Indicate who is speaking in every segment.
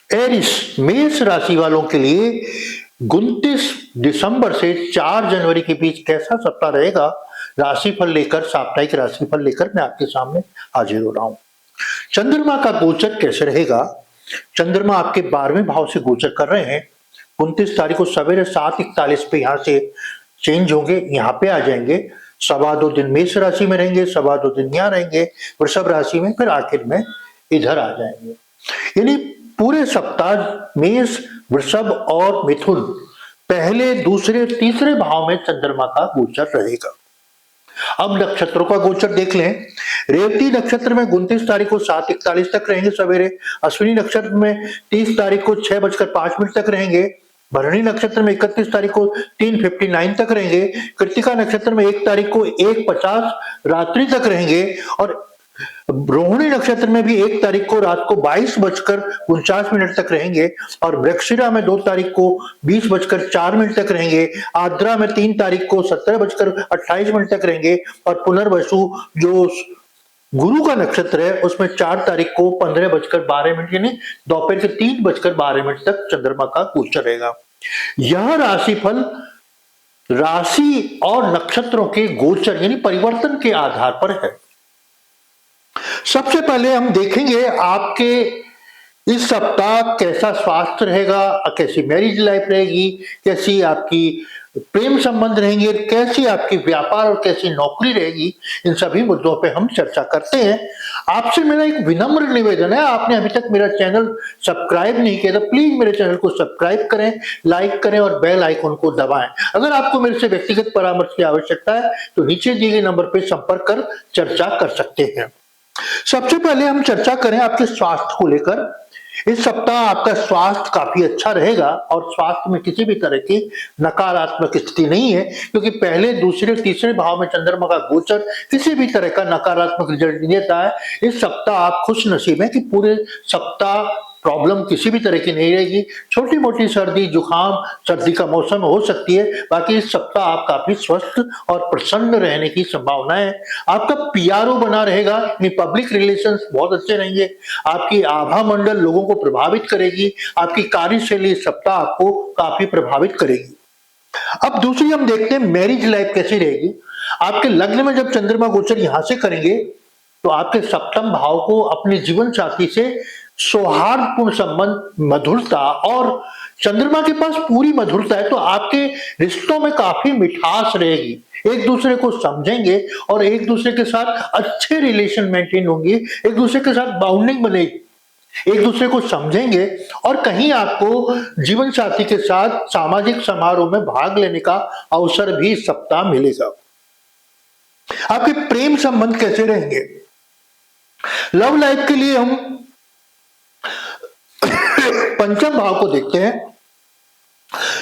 Speaker 1: Eris मेष राशि वालों के लिए 29 दिसंबर से 4 जनवरी के बीच कैसा सप्ताह रहेगा, राशिफल लेकर, साप्ताहिक राशिफल लेकर मैं आपके सामने हाजिर हो रहा हूं। चंद्रमा का गोचर कैसे रहेगा? चंद्रमा आपके 12वें भाव से गोचर कर रहे हैं। 29 तारीख को सवेरे 7:41 पे यहां से चेंज होंगे, यहां पे आ जाएंगे। 2.25 दिन मेष राशि में रहेंगे, 2.25 दिन यहां रहेंगे वृषभ राशि में, फिर आखिर में इधर आ जाएंगे। यानी पूरे सप्ताह मेष, वृषभ और मिथुन पहले, दूसरे, तीसरे भाव में चंद्रमा का गोचर रहेगा। अब नक्षत्रों का गोचर देख लें। रेवती नक्षत्र में 29 तारीख को 7:41 तक रहेंगे सवेरे। अश्विनी नक्षत्र में 30 तारीख को 6:05 तक रहेंगे। भरणी नक्षत्र में 31 तारीख को 3:59 तक रहेंगे। कृतिका नक्षत्र में 1 तारीख को 1:50 रात्रि तक रहेंगे। और रोहिणी नक्षत्र में भी 1 तारीख को रात को 22:49 तक रहेंगे। और मृगशिरा में 2 तारीख को 20:04 तक रहेंगे। आद्रा में 3 तारीख को 17:28 तक रहेंगे। और पुनर्वसु जो गुरु का नक्षत्र है उसमें 4 तारीख को 15:12 यानी दोपहर के 3:12 तक चंद्रमा का गोचर रहेगा। यह राशिफल राशि और नक्षत्रों के गोचर यानी परिवर्तन के आधार पर है। सबसे पहले हम देखेंगे आपके इस सप्ताह कैसा स्वास्थ्य रहेगा, कैसी मैरिज लाइफ रहेगी, कैसी आपकी प्रेम संबंध रहेंगे, कैसी आपकी व्यापार और कैसी नौकरी रहेगी। इन सभी मुद्दों पे हम चर्चा करते हैं। आपसे मेरा एक विनम्र निवेदन है, आपने अभी तक मेरा चैनल सब्सक्राइब नहीं किया तो प्लीज मेरे चैनल को सब्सक्राइब करें, लाइक करें और बेल आइकन को दबाएं। अगर आपको मेरे से व्यक्तिगत परामर्श की आवश्यकता है तो नीचे दिए गए नंबर पर संपर्क कर चर्चा कर सकते हैं। सबसे पहले हम चर्चा करें आपके स्वास्थ्य को लेकर। इस सप्ताह आपका स्वास्थ्य काफी अच्छा रहेगा और स्वास्थ्य में किसी भी तरह की नकारात्मक स्थिति नहीं है, क्योंकि पहले, दूसरे, तीसरे भाव में चंद्रमा का गोचर किसी भी तरह का नकारात्मक रिजल्ट नहीं देता है। इस सप्ताह आप खुश नसीब हैं कि पूरे सप्ताह प्रॉब्लम किसी भी तरह की नहीं रहेगी। छोटी मोटी सर्दी जुकाम, सर्दी का मौसम हो सकती है, बाकी इस सप्ताह आप काफी स्वस्थ और प्रसन्न रहने की संभावना है। आपका पीआरओ बना रहेगा, पब्लिक रिलेशंस बहुत अच्छे रहेंगे। आपकी आभा मंडल लोगों को प्रभावित करेगी। आपकी कार्यशैली इस सप्ताह आपको काफी प्रभावित करेगी। अब दूसरी हम देखते हैं मैरिज लाइफ कैसी रहेगी। आपके लग्न में जब चंद्रमा गोचर यहां से करेंगे तो आपके सप्तम भाव को अपने जीवन साथी से सौहार्दपूर्ण संबंध, मधुरता, और चंद्रमा के पास पूरी मधुरता है तो आपके रिश्तों में काफी मिठास रहेगी। एक दूसरे को समझेंगे और एक दूसरे के साथ अच्छे रिलेशन मेंटेन होंगे, एक दूसरे के साथ बाउंडिंग बनेगी, एक दूसरे को समझेंगे। और कहीं आपको जीवन साथी के साथ सामाजिक समारोह में भाग लेने का अवसर भी इस सप्ताह मिलेगा। आपके प्रेम संबंध कैसे रहेंगे? लव लाइफ के लिए हम पंचम भाव को देखते हैं।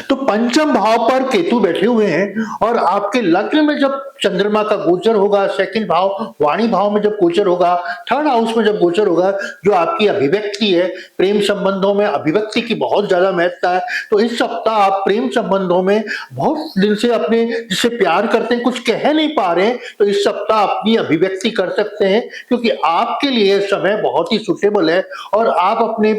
Speaker 1: तो पंचम भाव पर केतु बैठे हुए हैं और आपके लग्न में जब चंद्रमा का गोचर होगा, सेकंड भाव वाणी भाव में जब गोचर होगा, थर्ड हाउस में जब गोचर होगा, जो आपकी अभिव्यक्ति है, प्रेम संबंधों में अभिव्यक्ति की बहुत ज्यादा महत्ता है। तो इस सप्ताह आप प्रेम संबंधों में बहुत दिन से अपने जिससे प्यार करते हैं, कुछ कह नहीं पा रहे हैं, तो इस सप्ताह अपनी अभिव्यक्ति कर सकते हैं, क्योंकि आपके लिए समय बहुत ही सुटेबल है। और आप अपने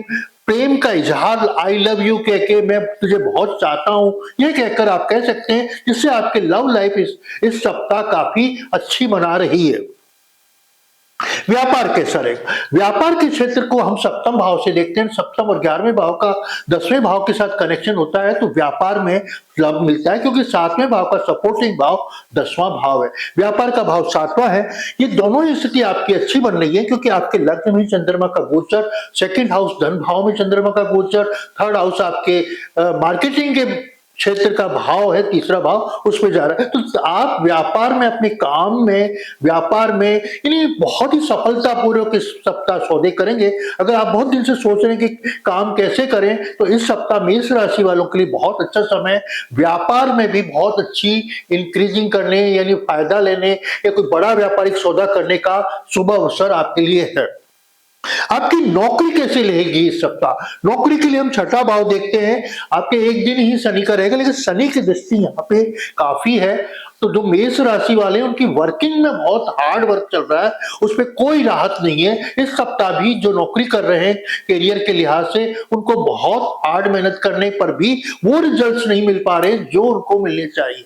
Speaker 1: प्रेम का इजहार आई लव यू कह के, मैं तुझे बहुत चाहता हूं, ये कहकर आप कह सकते हैं, जिससे आपके लव लाइफ इस सप्ताह काफी अच्छी बना रही है। व्यापार कैसा रहेगा? व्यापार के क्षेत्र को हम सप्तम भाव से देखते हैं। सप्तम और 11वें भाव का 10वें भाव के साथ कनेक्शन होता है तो व्यापार में लाभ मिलता है, क्योंकि 7वें भाव का सपोर्टिंग भाव 10वां भाव है, व्यापार का भाव 7वां है। ये दोनों ही स्थिति आपकी अच्छी बन रही है, क्योंकि आपके लग्न में चंद्रमा का गोचर, सेकंड हाउस धन भाव में चंद्रमा का गोचर, थर्ड हाउस आपके मार्केटिंग के क्षेत्र का भाव है, तीसरा भाव उसमें जा रहा है। तो आप व्यापार में, अपने काम में, व्यापार में यानी बहुत ही सफलतापूर्वक इस सप्ताह सौदे करेंगे। अगर आप बहुत दिन से सोच रहे हैं कि काम कैसे करें, तो इस सप्ताह मेष राशि वालों के लिए बहुत अच्छा समय, व्यापार में भी बहुत अच्छी इंक्रीजिंग करने यानी फायदा लेने या कोई बड़ा व्यापारिक सौदा करने का शुभ अवसर आपके लिए है। आपकी नौकरी कैसे रहेगी इस सप्ताह? नौकरी के लिए हम छठा भाव देखते हैं। आपके एक दिन ही शनि का रहेगा, लेकिन शनि की दृष्टि यहाँ पे काफी है, तो जो मेष राशि वाले हैं उनकी वर्किंग में बहुत हार्ड वर्क चल रहा है, उस पे कोई राहत नहीं है। इस सप्ताह भी जो नौकरी कर रहे हैं करियर के लिहाज से, उनको बहुत हार्ड मेहनत करने पर भी वो रिजल्ट्स नहीं मिल पा रहे जो उनको मिलने चाहिए।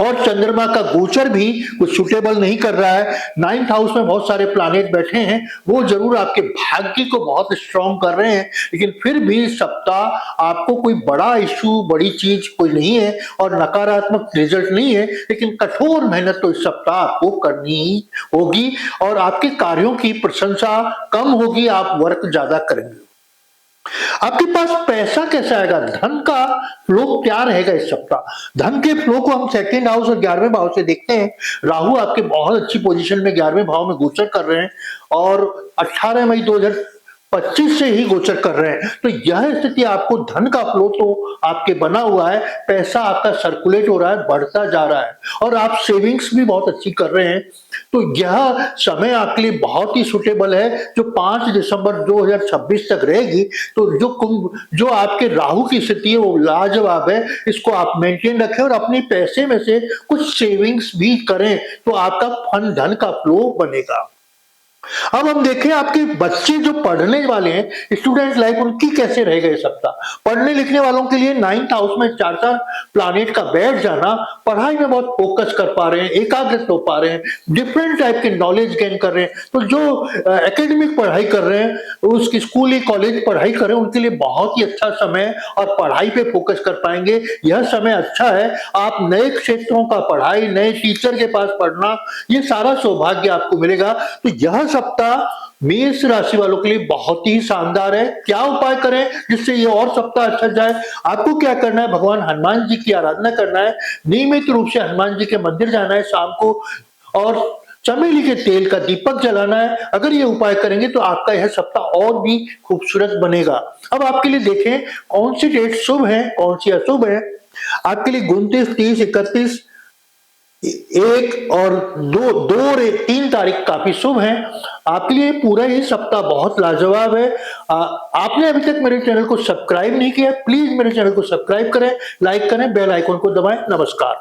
Speaker 1: और चंद्रमा का गोचर भी कुछ सुटेबल नहीं कर रहा है। 9th हाउस में बहुत सारे प्लैनेट बैठे हैं, वो जरूर आपके भाग्य को बहुत स्ट्रॉन्ग कर रहे हैं, लेकिन फिर भी इस सप्ताह आपको कोई बड़ा इश्यू, बड़ी चीज कोई नहीं है और नकारात्मक रिजल्ट नहीं है, लेकिन कठोर मेहनत तो इस सप्ताह आपको करनी ही होगी और आपके कार्यों की प्रशंसा कम होगी, आप वर्क ज्यादा करेंगे। आपके पास पैसा कैसा आएगा, धन का फ्लो क्या रहेगा इस सप्ताह। धन के फ्लो को हम सेकंड हाउस और 11वें भाव से देखते हैं। राहु आपके बहुत अच्छी पोजीशन में 11वें भाव में गोचर कर रहे हैं और 18 मई 2025 से ही गोचर कर रहे हैं। तो यह स्थिति आपको धन का फ्लो तो आपके बना हुआ है, पैसा आपका सर्कुलेट हो रहा है, बढ़ता जा रहा है और आप सेविंग्स भी बहुत अच्छी कर रहे हैं। तो यह समय आपके लिए बहुत ही सुटेबल है जो 5 दिसंबर 2026 तक रहेगी। तो जो आपके राहु की स्थिति है वो लाजवाब है, इसको आप मेंटेन रखें और अपने पैसे में से कुछ सेविंग्स भी करें तो आपका फंड धन का फ्लो बनेगा। अब हम देखें आपके बच्चे जो पढ़ने वाले हैं, स्टूडेंट लाइफ उनकी कैसे रहेगा ये सप्ताह। पढ़ने लिखने वालों के लिए 9th हाउस में 4 प्लैनेट का बैठ जाना, पढ़ाई में बहुत फोकस कर पा रहे हैं, एकाग्रत हो पा रहे हैं, डिफरेंट टाइप के नॉलेज गेन कर रहे हैं। तो जो एकेडमिक पढ़ाई कर रहे हैं, उसकी स्कूल कॉलेज पढ़ाई कर रहे हैं, उनके लिए बहुत ही अच्छा समय है और पढ़ाई पे फोकस कर पाएंगे। यह समय अच्छा है। आप नए क्षेत्रों का पढ़ाई, नए टीचर के पास पढ़ना, ये सारा सौभाग्य आपको मिलेगा। तो यह सप्ताह मेष राशि वालों के लिए बहुत ही शानदार है। क्या उपाय करें जिससे ये और सप्ताह अच्छा जाए। आपको क्या करना है, भगवान हनुमान जी की आराधना करना है, नियमित रूप से हनुमान जी के मंदिर जाना है शाम को और चमेली के तेल का दीपक जलाना है। अगर ये उपाय करेंगे तो आपका यह सप्ताह और भी खूबसूरत बनेगा। अब आपके लिए देखें कौन सी डेट शुभ है, कौन सी अशुभ है। आपके लिए 29, 30, 31, 1 और 2 और 3 तारीख काफी शुभ है। आपके लिए पूरा ये सप्ताह बहुत लाजवाब है। आपने अभी तक मेरे चैनल को सब्सक्राइब नहीं किया, प्लीज मेरे चैनल को सब्सक्राइब करें, लाइक करें, बेल आइकन को दबाएं। नमस्कार।